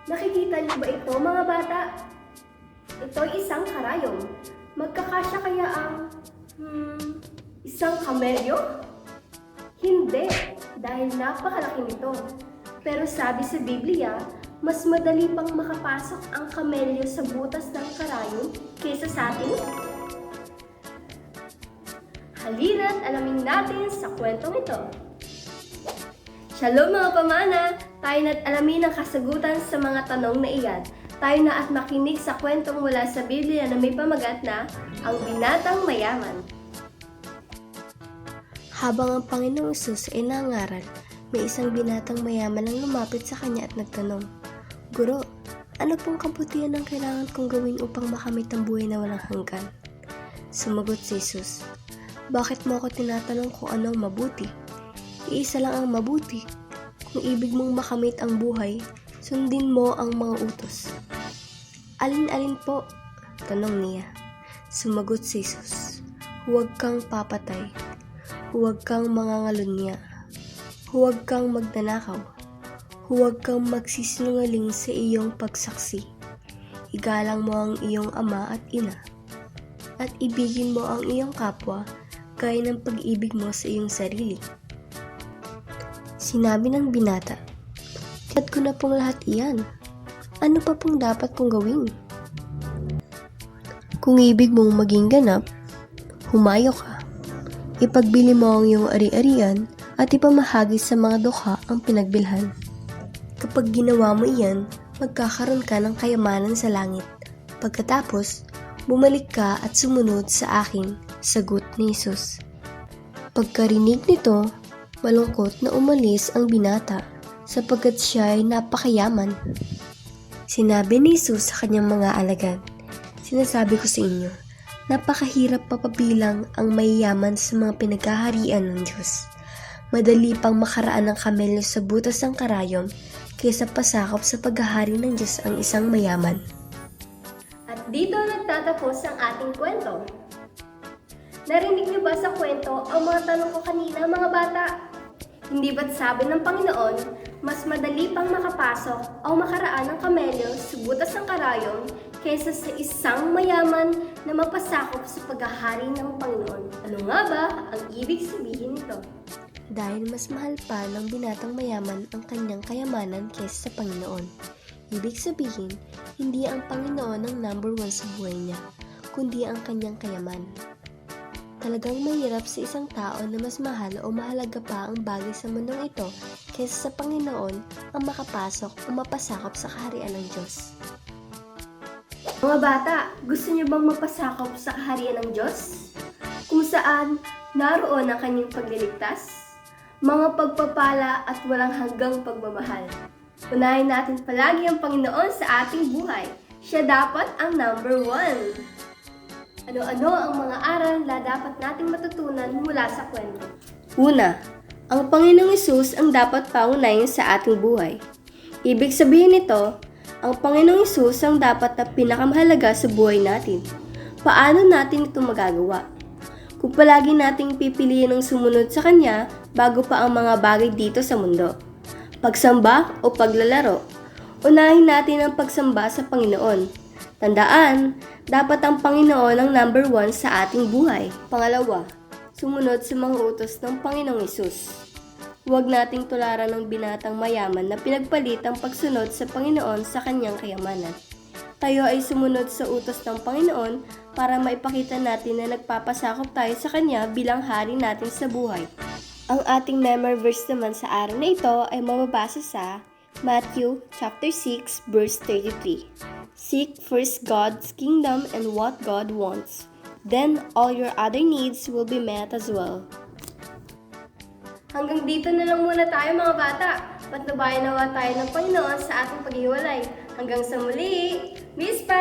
Nakikita niyo ba ito, mga bata? Ito'y isang karayom. Magkakasya kaya ang, isang kamelyo? Hindi, dahil napakalaki nito. Pero sabi sa Biblia, mas madali pang makapasok ang kamelyo sa butas ng karayom kaysa sa atin. Halina't alamin natin sa kwentong ito. Shalom mga pamana! Tayo na't alamin ang kasagutan sa mga tanong na iyan. Tayo na at makinig sa kwentong mula sa Biblia na may pamagat na Ang Binatang Mayaman. Habang ang Panginoong Hesus ay nangaral, may isang binatang mayaman ang lumapit sa kanya at nagtanong, "Guro, ano pong kabutihan ang kailangan kong gawin upang makamit ang buhay na walang hanggan?" Sumagot si Hesus, "Bakit mo ako tinatanong kung ano ang mabuti? Iisa lang ang mabuti. Kung ibig mong makamit ang buhay, sundin mo ang mga utos." "Alin-alin po?" tanong niya. Sumagot si Hesus, "Huwag kang papatay. Huwag kang mangangalunya. Huwag kang magnanakaw. Huwag kang magsisinungaling sa iyong pagsaksi. Igalang mo ang iyong ama at ina. At ibigin mo ang iyong kapwa gaya ng pag-ibig mo sa iyong sarili." Sinabi ng binata, "Tiyad ko na pong lahat iyan. Ano pa pong dapat kong gawin?" "Kung ibig mong maging ganap, humayo ka. Ipagbili mo ang iyong ari-arian at ipamahagi sa mga dukha ang pinagbilhan. Kapag ginawa mo iyan, magkakaroon ka ng kayamanan sa langit. Pagkatapos, bumalik ka at sumunod sa akin," sagot ni Hesus. Pagkarinig nito, malungkot na umalis ang binata sapagkat siya ay napakayaman. Sinabi ni Hesus sa kanyang mga alagad, "Sinasabi ko sa inyo, napakahirap papabilang ang mayayaman sa mga pinagkaharian ng Diyos. Madali pang makaraan ng kamelyo sa butas ng karayom kaysa pasakop sa paghahari ng Diyos ang isang mayaman." At dito nagtatapos ang ating kwento. Narinig niyo ba sa kwento ang mga tanong ko kanina, mga bata? Hindi ba't sabi ng Panginoon, mas madali pang makapasok o makaraan ng kamelyo sa butas ng karayom kaysa sa isang mayaman na magpasakop sa paghahari ng Panginoon? Ano nga ba ang ibig sabihin nito? Dahil mas mahal pa ng binatang mayaman ang kanyang kayamanan kaysa sa Panginoon. Ibig sabihin, hindi ang Panginoon ang number one sa buhay niya, kundi ang kanyang kayamanan. Talagang mahirap sa isang tao na mas mahal o mahalaga pa ang bagay sa mundong ito kaysa sa Panginoon ang makapasok o mapasakop sa kaharian ng Diyos. Mga bata, gusto niyo bang mapasakop sa kaharian ng Diyos? Kung saan naroon ang kanyang pagliligtas, mga pagpapala at walang hanggang pagmamahal. Unahin natin palagi ang Panginoon sa ating buhay. Siya dapat ang number one. Ano-ano ang mga aral na dapat nating matutunan mula sa kwento? Una, ang Panginoong Hesus ang dapat paunahin sa ating buhay. Ibig sabihin nito, ang Panginoong Hesus ang dapat na pinakamahalaga sa buhay natin. Paano natin ito magagawa? Kung palagi nating pipiliin ang sumunod sa Kanya bago pa ang mga bagay dito sa mundo. Pagsamba o paglalaro, unahin natin ang pagsamba sa Panginoon. Tandaan, dapat ang Panginoon ang number one sa ating buhay. Pangalawa, sumunod sa mga utos ng Panginoong Hesus. Huwag nating tularan ng binatang mayaman na pinagpalit ang pagsunod sa Panginoon sa kanyang kayamanan. Tayo ay sumunod sa utos ng Panginoon para maipakita natin na nagpapasakop tayo sa Kanya bilang hari natin sa buhay. Ang ating memory verse naman sa araw na ito ay mababasa sa Matthew chapter 6 verse 33. "Seek first God's kingdom and what God wants. Then all your other needs will be met as well." Hanggang dito na lang muna tayo, mga bata. Patnubayan nawa tayo ng Panginoon sa ating paghiwalay. Hanggang sa muli, Miss Pa!